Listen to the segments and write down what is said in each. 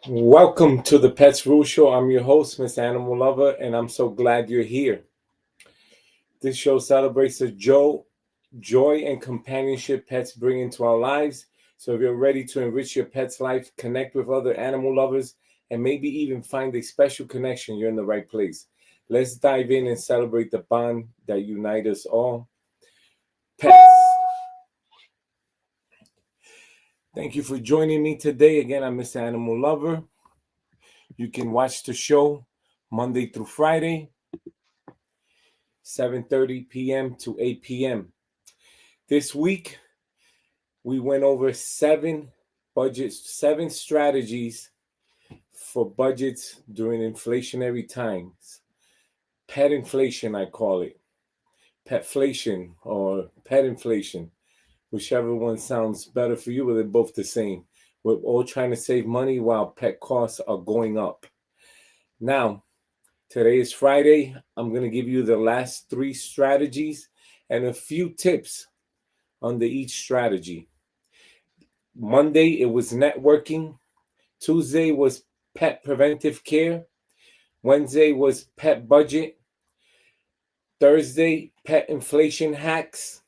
Welcome to the Pets Frugal Show. I'm your host, Miss Animal Lover, and I'm so glad you're here. This show celebrates the joy and companionship pets bring into our lives. So if you're ready to enrich your pet's life, connect with other animal lovers, and maybe even find a special connection, you're in the right place. Let's dive in and celebrate the bond that unites us all. Pets. Thank you for joining me today. Again, I'm Miss Animal Lover. You can watch the show Monday through Friday, 7:30 p.m. to 8 p.m. This week, we went over seven strategies for budgets during inflationary times. Pet inflation, I call it. Petflation or pet inflation, whichever one sounds better for you, but they're both the same. We're all trying to save money while pet costs are going up. Now, today is Friday. I'm going to give you the last three strategies and a few tips under each strategy. Monday, it was networking. Tuesday was pet preventive care. Wednesday was pet budget. Thursday, pet inflation hacks.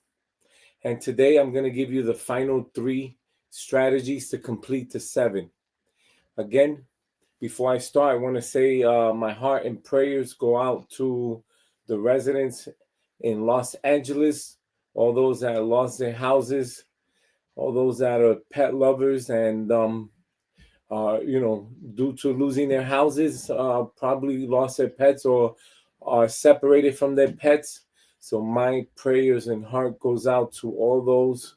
And today, I'm going to give you the final three strategies to complete the seven. Again, before I start, I want to say my heart and prayers go out to the residents in Los Angeles, all those that lost their houses, all those that are pet lovers and due to losing their houses, probably lost their pets or are separated from their pets. So my prayers and heart goes out to all those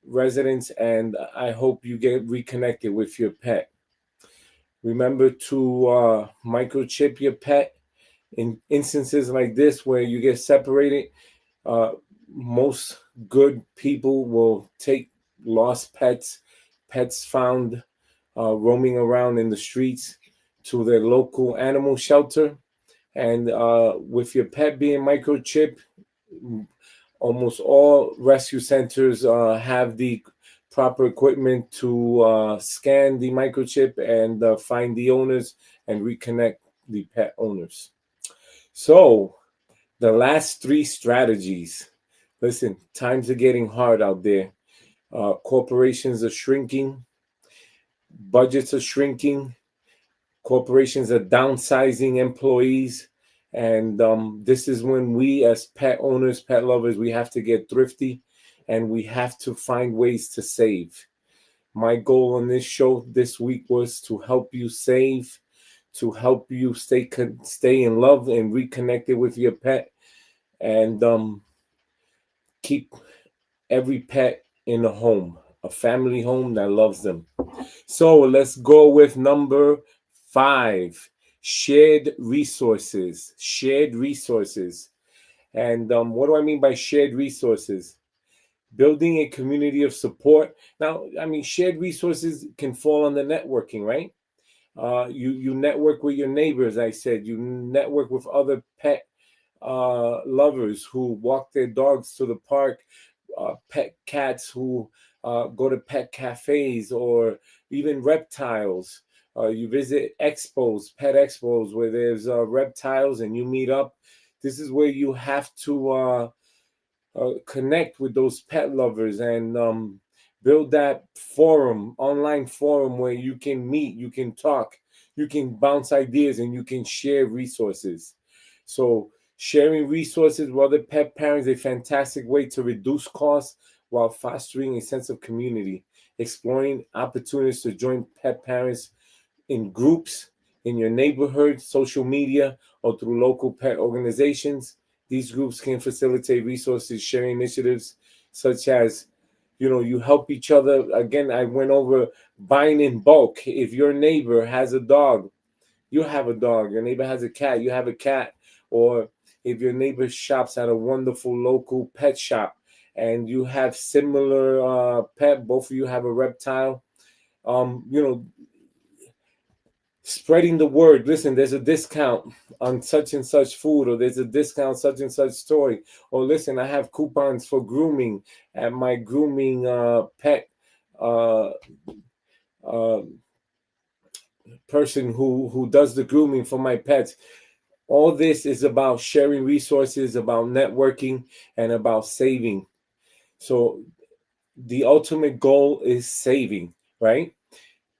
residents, and I hope you get reconnected with your pet. Remember to microchip your pet in instances like this where you get separated. Most good people will take lost pets found roaming around in the streets to their local animal shelter. And with your pet being microchipped, almost all rescue centers have the proper equipment to scan the microchip and find the owners and reconnect the pet owners. So, the last three strategies. Listen, times are getting hard out there. Corporations are shrinking, budgets are shrinking, corporations are downsizing employees. And this is when we, as pet owners, pet lovers, we have to get thrifty and we have to find ways to save. My goal on this show this week was to help you save, to help you stay in love and reconnected with your pet, and keep every pet in a home, a family home that loves them. So let's go with number 5, shared resources. Shared resources. And what do I mean by shared resources? Building a community of support. Now, I mean, shared resources can fall under networking, right? You network with your neighbors, I said. You network with other pet lovers who walk their dogs to the park, pet cats who go to pet cafes, or even reptiles. You visit expos, pet expos, where there's reptiles and you meet up. This is where you have to connect with those pet lovers and build that forum, online forum where you can meet, you can talk, you can bounce ideas, and you can share resources. So sharing resources with other pet parents is a fantastic way to reduce costs while fostering a sense of community. Exploring opportunities to join pet parents in groups in your neighborhood, social media, or through local pet organizations. These groups can facilitate resources sharing initiatives such as, you help each other. Again, I went over buying in bulk. If your neighbor has a dog, you have a dog. Your neighbor has a cat, you have a cat. Or if your neighbor shops at a wonderful local pet shop and you have similar pet, both of you have a reptile, spreading the word. Listen, there's a discount on such and such food, or there's a discount such and such toy, or listen, I have coupons for grooming at my grooming pet uh, person who does the grooming for my pets. All this is about sharing resources, about networking, and about saving. So the ultimate goal is saving, right?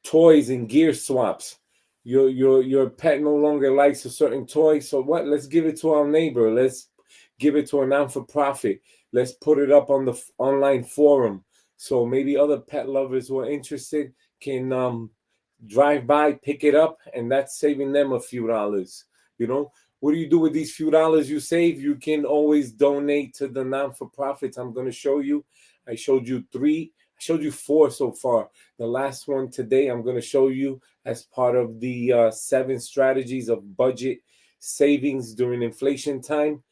Toys and gear swaps. Your pet no longer likes a certain toy, so what? Let's give it to our neighbor. Let's give it to a non-for-profit. Let's put it up on the online forum, so maybe other pet lovers who are interested can drive by, pick it up, and that's saving them a few dollars. You know, what do you do with these few dollars you save? You can always donate to the non-for-profits. I'm going to show you. I showed you three. I showed you four so far. The last one today, I'm going to show you as part of the 7 strategies of budget savings during inflation time.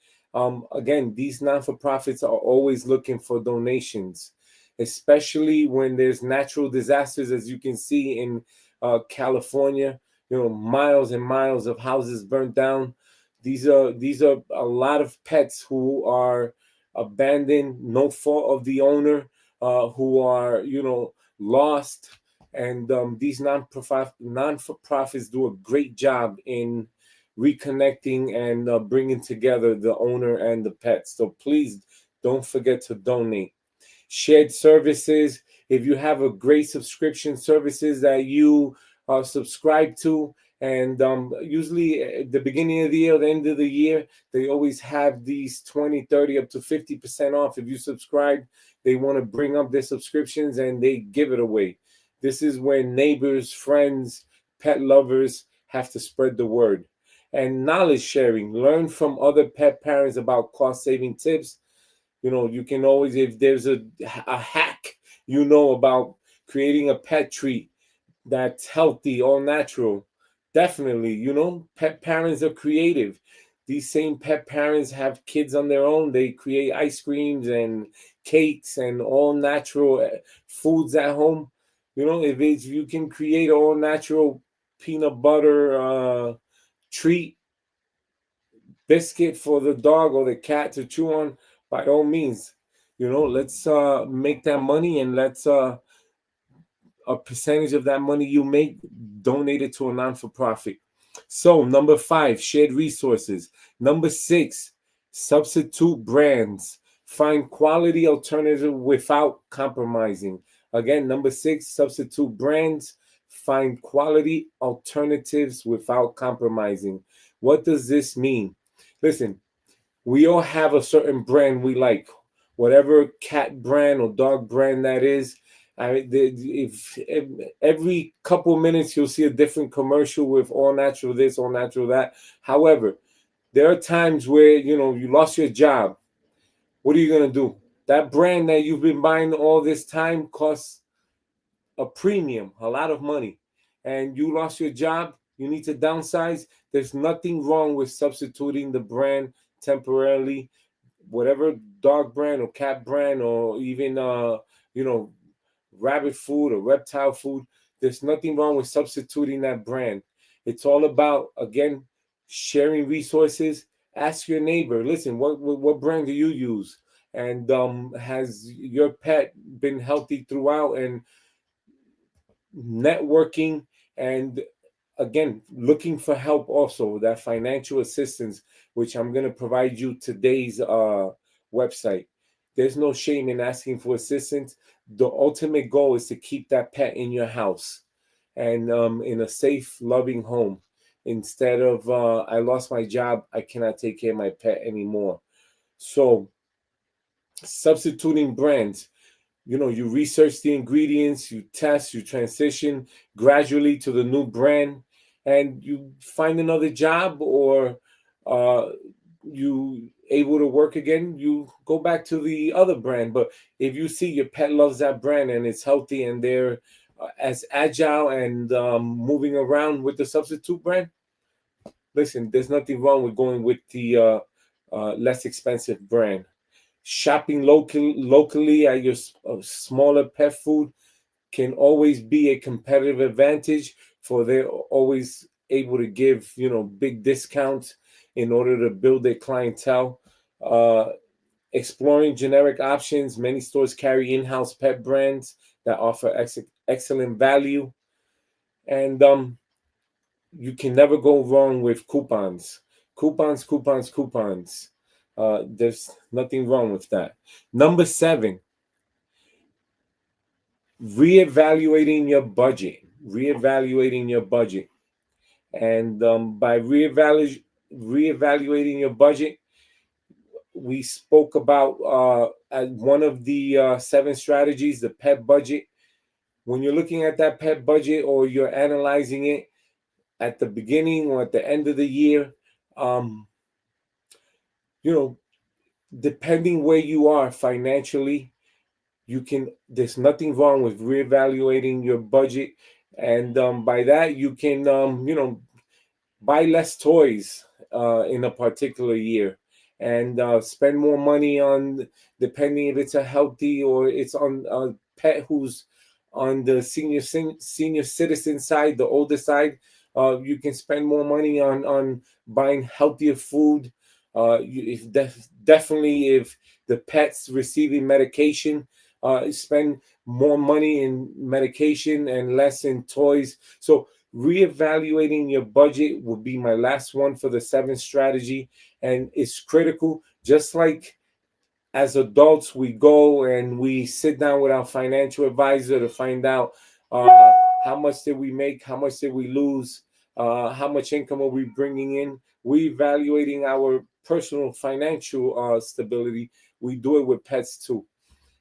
Again, these non-for-profits are always looking for donations, especially when there's natural disasters, as you can see in California. You know, miles and miles of houses burnt down. These are a lot of pets who are abandoned, no fault of the owner, who are lost, and these non-for-profits do a great job in reconnecting and bringing together the owner and the pets. So please don't forget to donate. Shared services. If you have a great subscription services that you subscribe to, and usually at the beginning of the year, the end of the year, they always have these 20, 30, up to 50% off. If you subscribe, they want to bring up their subscriptions and they give it away. This is when neighbors, friends, pet lovers have to spread the word. And knowledge sharing. Learn from other pet parents about cost saving tips. You can always, if there's a hack, about creating a pet treat that's healthy, all natural. Definitely, pet parents are creative. These same pet parents have kids on their own. They create ice creams and cakes and all natural foods at home. If you can create all natural peanut butter treat, biscuit for the dog or the cat to chew on, by all means, let's make that money, and let's a percentage of that money you make, donate it to a non-for-profit. So number 5, shared resources. Number 6, substitute brands. Find quality alternative without compromising. Again, number 6, substitute brands. Find quality alternatives without compromising. What does this mean? Listen, we all have a certain brand we like, whatever cat brand or dog brand that is. If every couple minutes you'll see a different commercial with all natural this, all natural that. However, there are times where you lost your job. What are you gonna do? That brand that you've been buying all this time costs a premium, a lot of money, and you lost your job. You need to downsize. There's nothing wrong with substituting the brand temporarily, whatever dog brand or cat brand or even you know rabbit food or reptile food. There's nothing wrong with substituting that brand. It's all about, again, sharing resources. Ask your neighbor, listen, what brand do you use, and has your pet been healthy throughout, and networking, and again, looking for help, also that financial assistance, which I'm going to provide you today's website. There's no shame in asking for assistance. The ultimate goal is to keep that pet in your house and in a safe, loving home, instead of I lost my job, I cannot take care of my pet anymore. So substituting brands, you research the ingredients, you test, you transition gradually to the new brand, and you find another job, or uh, you able to work again, you go back to the other brand. But if you see your pet loves that brand and it's healthy and they're as agile and moving around with the substitute brand, listen, there's nothing wrong with going with the less expensive brand. Shopping locally at your smaller pet food can always be a competitive advantage, for they're always able to give big discounts in order to build their clientele. uh, Exploring generic options, many stores carry in-house pet brands that offer excellent value. And you can never go wrong with coupons. Coupons, coupons, coupons. There's nothing wrong with that. Number 7, reevaluating your budget. Reevaluating your budget. And by reevaluating your budget, we spoke about one of the 7 strategies, the pet budget. When you're looking at that pet budget or you're analyzing it at the beginning or at the end of the year, um, you know, depending where you are financially, there's nothing wrong with reevaluating your budget. And by that, you can, buy less toys in a particular year and spend more money on, depending if it's a healthy or it's on a pet who's on the senior citizen side, the older side. You can spend more money on buying healthier food. Definitely if the pet's receiving medication, spend more money in medication and less in toys. So reevaluating your budget will be my last one for the 7th strategy, and it's critical. Just like as adults, we go and we sit down with our financial advisor to find out how much did we make, how much did we lose, how much income are we bringing in. We evaluating our personal financial stability. We do it with pets too,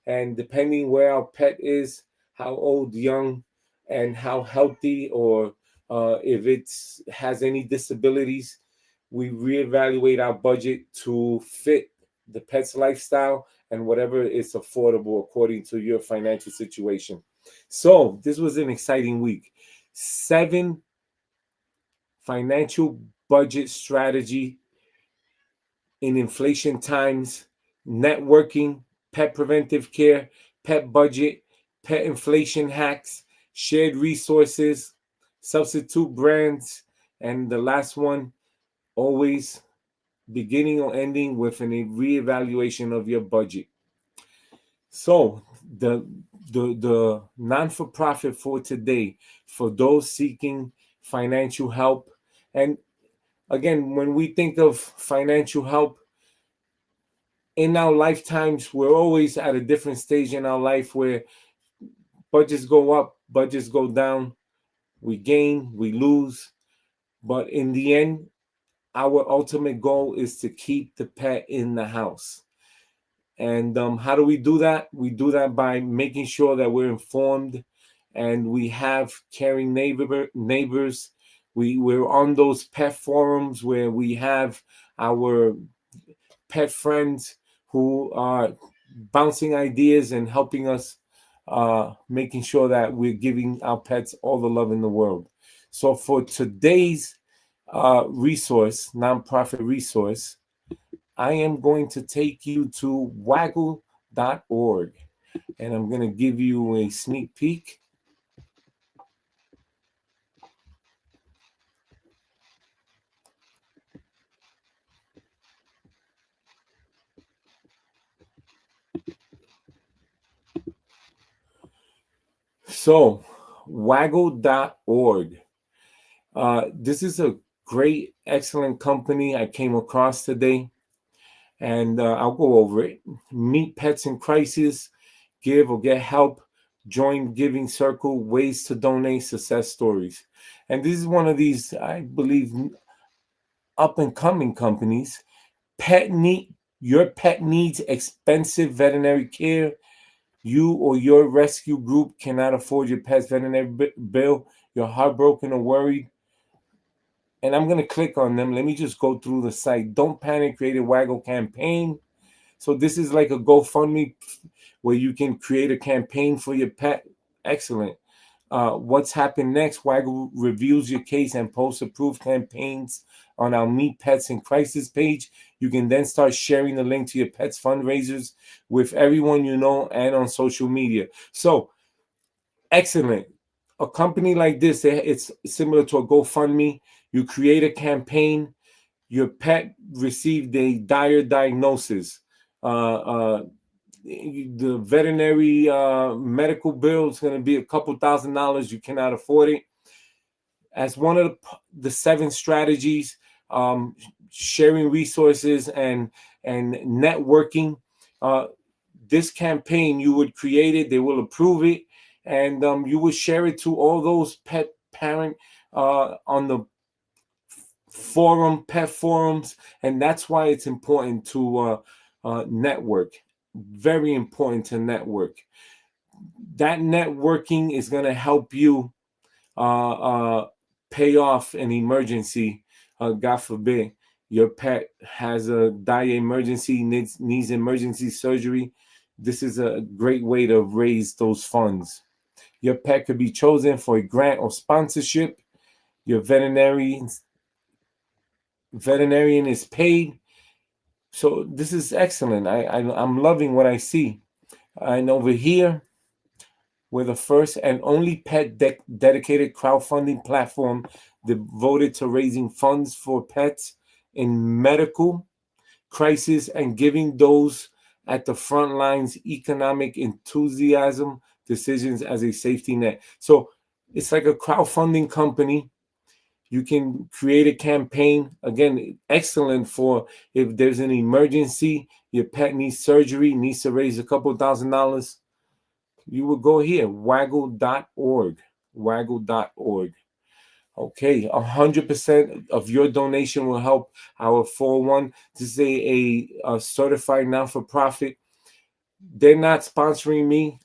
and depending where our pet is, how old, young, and how healthy, or if it has any disabilities, we reevaluate our budget to fit the pet's lifestyle and whatever is affordable according to your financial situation. So this was an exciting week. 7 financial budget strategy in inflation times: networking, pet preventive care, pet budget, pet inflation hacks, shared resources, substitute brands, and the last one, always beginning or ending with a reevaluation of your budget. So the non-for-profit for today, for those seeking financial help. And again, when we think of financial help in our lifetimes, we're always at a different stage in our life where budgets go up, budgets go down, we gain, we lose. But in the end, our ultimate goal is to keep the pet in the house. And how do we do that? We do that by making sure that we're informed and we have caring neighbors. We're on those pet forums where we have our pet friends who are bouncing ideas and helping us, making sure that we're giving our pets all the love in the world. So for today's nonprofit resource, I am going to take you to waggle.org, and I'm going to give you a sneak peek. So, waggle.org. This is a great, excellent company I came across today, and I'll go over it. Meet pets in crisis, give or get help, join Giving Circle, ways to donate, success stories. And this is one of these, I believe, up and coming companies. Your pet needs expensive veterinary care. You or your rescue group cannot afford your pet's veterinary bill. You're heartbroken or worried. And I'm going to click on them. Let me just go through the site. Don't Panic created Waggle campaign. So this is like a GoFundMe where you can create a campaign for your pet. Excellent. What's happened next? Waggle reviews your case and posts approved campaigns on our Meet Pets in Crisis page. You can then start sharing the link to your pet's fundraisers with everyone you know and on social media. So, excellent. A company like this, it's similar to a GoFundMe. You create a campaign. Your pet received a dire diagnosis. The veterinary medical bill is going to be a couple $1,000s. You cannot afford it. as one of the 7 strategies, sharing resources and networking. This campaign, you would create it, they will approve it, and you would share it to all those pet parent on the pet forums, and that's why it's important to network. Very important to network. That networking is going to help you pay off an emergency. God forbid your pet has a dire emergency, needs emergency surgery. This is a great way to raise those funds. Your pet could be chosen for a grant or sponsorship. Your veterinarian is paid. So this is excellent. I'm loving what I see. And over here, we're the first and only pet dedicated crowdfunding platform devoted to raising funds for pets in medical crisis and giving those at the front lines economic enthusiasm decisions as a safety net. So it's like a crowdfunding company. You can create a campaign, again, excellent for if there's an emergency, your pet needs surgery, needs to raise a couple $1,000. You will go here, waggle.org. Waggle.org. Okay, 100% of your donation will help our 401. This is a certified non-for-profit. They're not sponsoring me.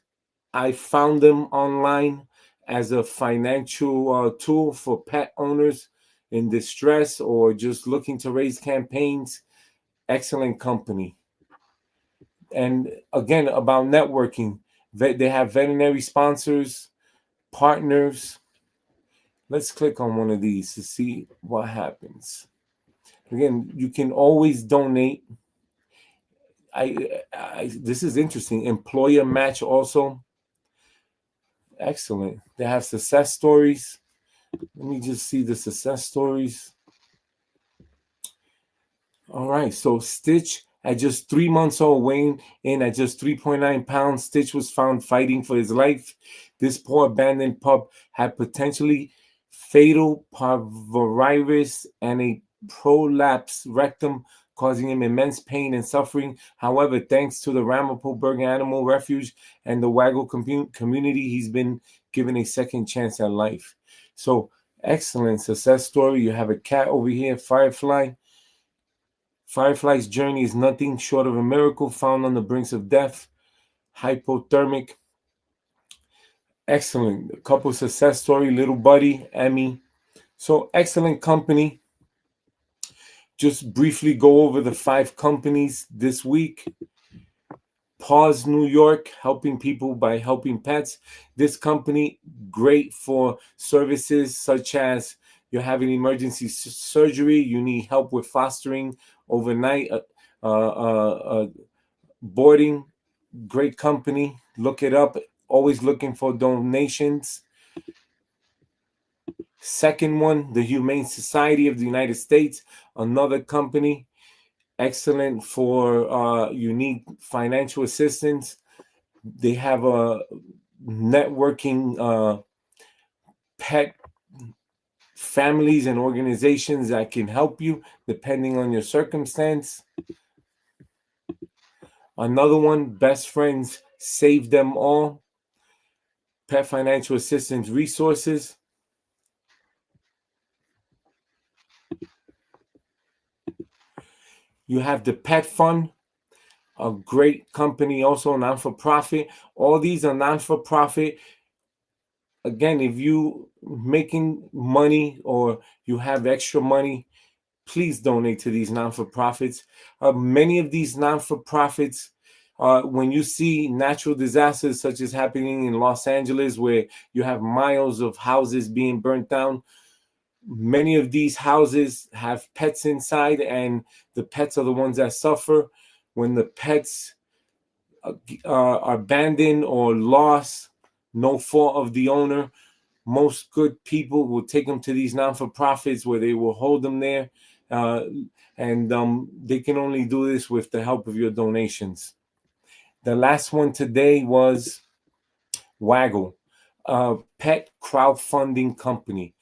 I found them online as a financial tool for pet owners in distress or just looking to raise campaigns. Excellent company. And again, about networking, they have veterinary sponsors, partners. Let's click on one of these to see what happens. Again, you can always donate. This is interesting. Employer match also. Excellent. They have success stories. Let me just see the success stories. All right. So Stitch, at just 3 months old, weighing in at just 3.9 pounds, Stitch was found fighting for his life. This poor abandoned pup had potentially fatal parvovirus and a prolapsed rectum, causing him immense pain and suffering. However, thanks to the Ramapo Bergen Animal Refuge and the Waggle community, he's been given a second chance at life. So, excellent success story. You have a cat over here, Firefly. Firefly's journey is nothing short of a miracle, found on the brinks of death, hypothermic. Excellent. A couple success story, little buddy, Emmy. So excellent company. Just briefly go over the 5 companies this week. Paws New York, helping people by helping pets. This company, great for services such as you're having emergency surgery, you need help with fostering overnight, boarding. Great company. Look it up. Always looking for donations. Second one, the Humane Society of the United States, another company, excellent for you need financial assistance. They have a networking pet families and organizations that can help you depending on your circumstance. Another one, Best Friends Save Them All, pet financial assistance resources. You have the Pet Fund, a great company, also non-for-profit. All these are non-for-profit. Again, if you making money or you have extra money, please donate to these non-for-profits. Many of these non-for-profits, when you see natural disasters such as happening in Los Angeles, where you have miles of houses being burnt down, many of these houses have pets inside, and the pets are the ones that suffer. When the pets are abandoned or lost, no fault of the owner, most good people will take them to these non-for-profits where they will hold them there, and they can only do this with the help of your donations. The last one today was Waggle, a pet crowdfunding company.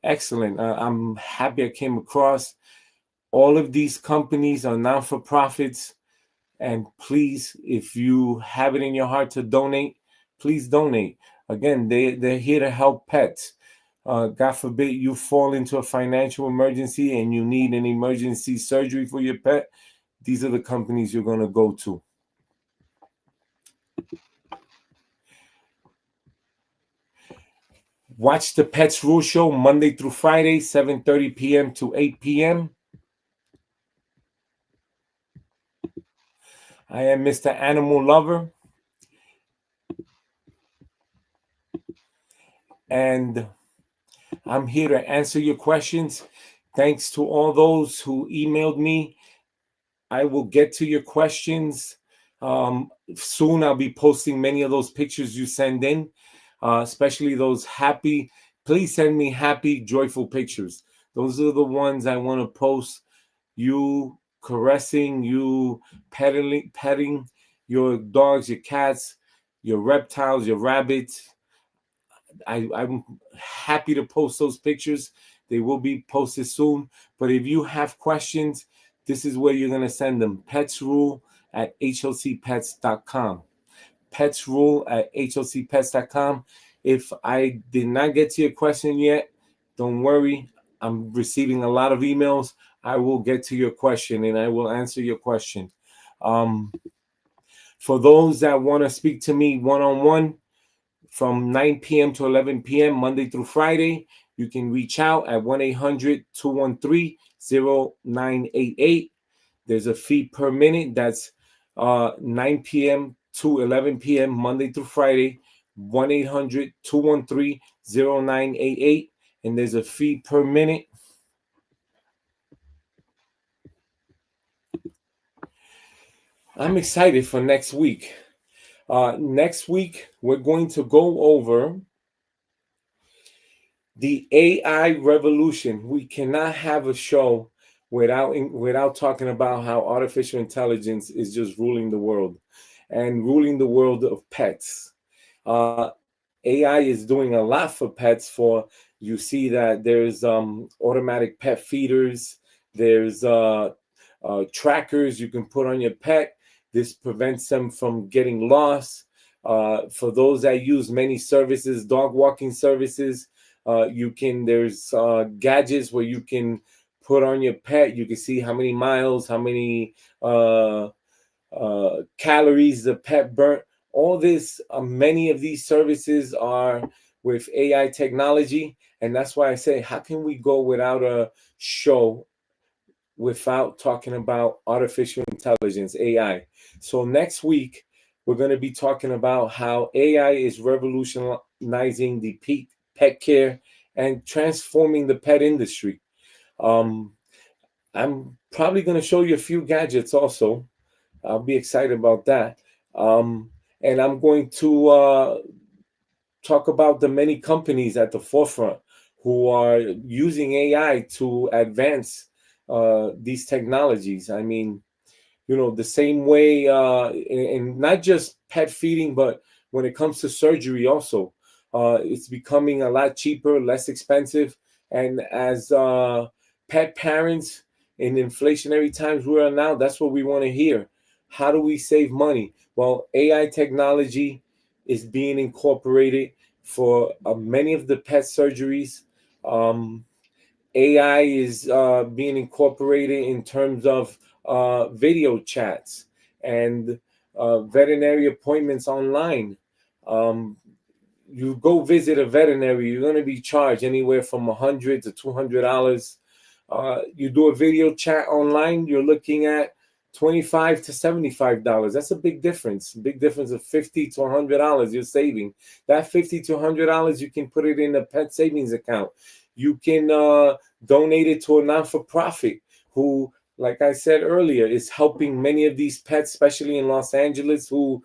Excellent. I'm happy I came across. All of these companies are non-for-profits. And please, if you have it in your heart to donate, please donate. Again, they're here to help pets. God forbid you fall into a financial emergency and you need an emergency surgery for your pet. These are the companies you're going to go to. Watch the Pets Rule Show Monday through Friday, 7:30 p.m. to 8 p.m. I am Mr. Animal Lover, and I'm here to answer your questions. Thanks to all those who emailed me. I will get to your questions. Soon I'll be posting many of those pictures you send in, especially those happy. Please send me happy, joyful pictures. Those are the ones I want to post. You caressing, you petting your dogs, your cats, your reptiles, your rabbits. I'm happy to post those pictures. They will be posted soon. But if you have questions, this is where you're going to send them. Petsrule@hlcpets.com. Petsrule@hlcpets.com. If I did not get to your question yet, don't worry. I'm receiving a lot of emails. I will get to your question and I will answer your question. For those that want to speak to me one-on-one, from 9 p.m. to 11 p.m. Monday through Friday. You can reach out at 1-800-213-0988. There's a fee per minute. That's 9 p.m. to 11 p.m. Monday through Friday. 1-800-213-0988. And there's a fee per minute. I'm excited for next week. Next week, we're going to go over the AI revolution. We cannot have a show without talking about how artificial intelligence is just ruling the world and ruling the world of pets. AI is doing a lot for pets. You see that there's automatic pet feeders, there's trackers you can put on your pet. This prevents them from getting lost. For those that use many services, dog walking services, there's gadgets where you can put on your pet. You can see how many miles, how many calories the pet burnt. All this, many of these services are with AI technology. And that's why I say, how can we go without a show without talking about artificial intelligence, AI? So next week, we're going to be talking about how AI is revolutionizing the pet care and transforming the pet industry. I'm probably going to show you a few gadgets also. I'll be excited about that. And I'm going to talk about the many companies at the forefront who are using AI to advance these technologies. I mean, the same way, and not just pet feeding, but when it comes to surgery also, it's becoming a lot cheaper, less expensive. And as pet parents in inflationary times we are now, that's what we want to hear. How do we save money? Well, AI technology is being incorporated for many of the pet surgeries. AI is being incorporated in terms of video chats and veterinary appointments online. You go visit a veterinary, you're going to be charged anywhere from $100 to $200. You do a video chat online, you're looking at $25 to $75. That's a big difference. Big difference of $50 to $100 you're saving. That $50 to $100 you can put it in a pet savings account. You can donate it to a non-for-profit who, like I said earlier, is helping many of these pets, especially in Los Angeles, who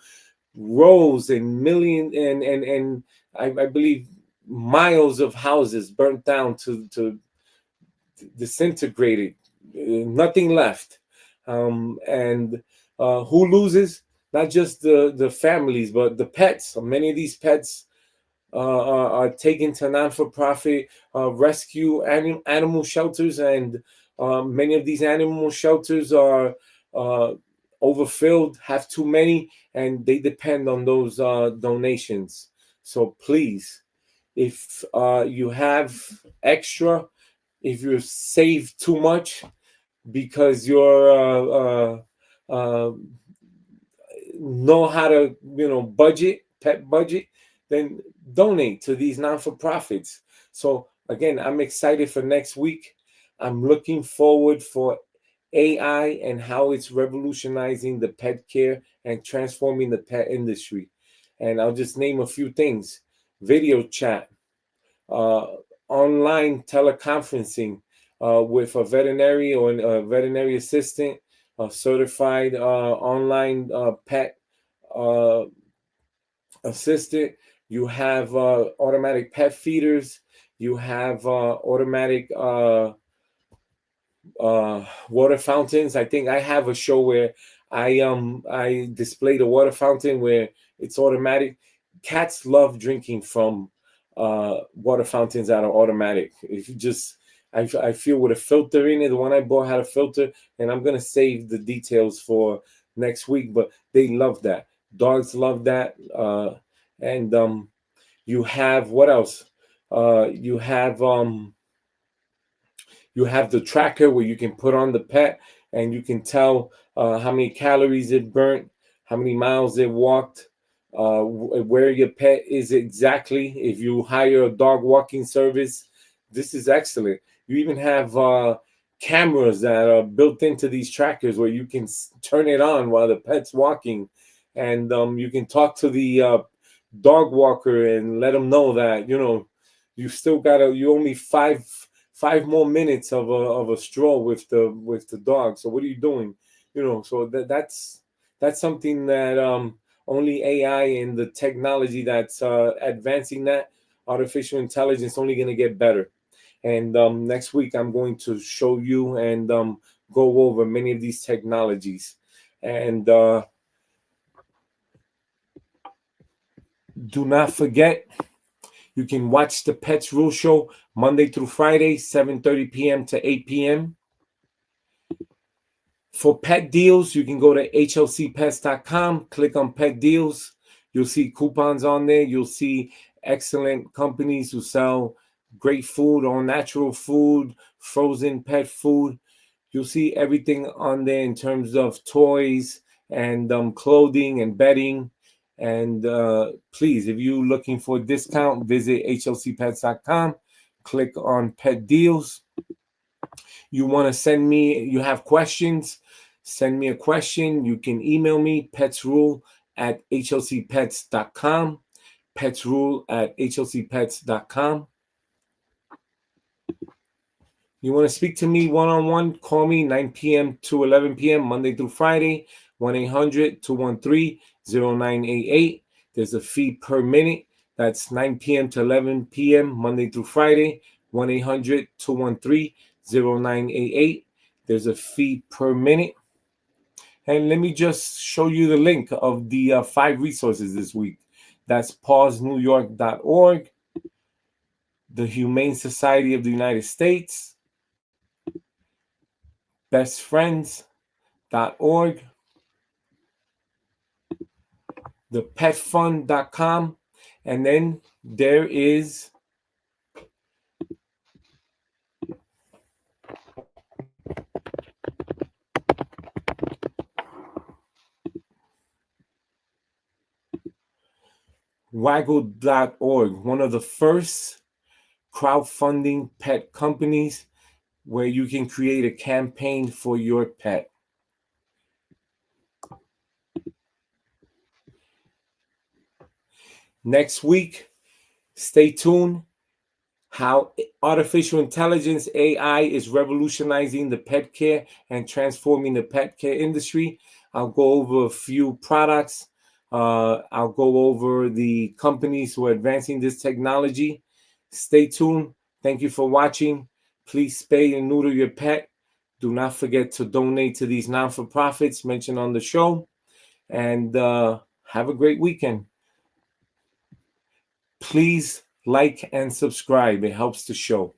rows and million and I believe miles of houses burnt down to disintegrated, nothing left. And who loses? Not just the families, but the pets. Many of these pets are taken to non-for-profit rescue animal shelters, and many of these animal shelters are overfilled, have too many, and they depend on those donations. So please, if you have extra, if you save too much because you're know how to pet budget, then donate to these non-for-profits. So again, I'm excited for next week. I'm looking forward for AI and how it's revolutionizing the pet care and transforming the pet industry. And I'll just name a few things: video chat, uh, online teleconferencing with a veterinary or a veterinary assistant, a certified online pet uh, assistant. You have automatic pet feeders. You have automatic water fountains. I think I have a show where I displayed a water fountain where it's automatic. Cats love drinking from water fountains that are automatic. If you just I feel with a filter in it, the one I bought had a filter, and I'm gonna save the details for next week. But they love that. Dogs love that. And you have what else? You have you have the tracker where you can put on the pet and you can tell how many calories it burnt, how many miles it walked, where your pet is exactly. If you hire a dog walking service, this is excellent. You even have cameras that are built into these trackers where you can turn it on while the pet's walking, and you can talk to the dog walker and let them know that you still got you only five more minutes of a stroll with the dog. So what are you doing? So that's something that only AI and the technology that's advancing, that artificial intelligence, only going to get better. And next week I'm going to show you and go over many of these technologies. And do not forget, you can watch the Pets Rule Show Monday through Friday, 7:30 p.m. to 8 p.m. For pet deals, you can go to hlcpets.com, click on pet deals. You'll see coupons on there. You'll see excellent companies who sell great food, all natural food, frozen pet food. You'll see everything on there in terms of toys and clothing and bedding. And please, if you're looking for a discount, visit hlcpets.com, click on pet deals. You want to send me, you have questions, send me a question. You can email me, petsrule@hlcpets.com, petsrule@hlcpets.com. You want to speak to me one-on-one, call me 9 p.m. to 11 p.m. Monday through Friday, 1-800-213-0988. There's a fee per minute. That's 9 p.m. to 11 p.m. Monday through Friday, 1-800-213-0988. There's a fee per minute. And let me just show you the link of the 5 resources this week. That's pawsnewyork.org, the Humane Society of the United States, bestfriends.org, thepetfund.com, and then there is waggle.org, one of the first crowdfunding pet companies where you can create a campaign for your pet. Next week, stay tuned. How artificial intelligence, AI, is revolutionizing the pet care and transforming the pet care industry. I'll go over a few products. I'll go over the companies who are advancing this technology. Stay tuned. Thank you for watching. Please spay and neuter your pet. Do not forget to donate to these non-for-profits mentioned on the show. And have a great weekend. Please like and subscribe. It helps the show.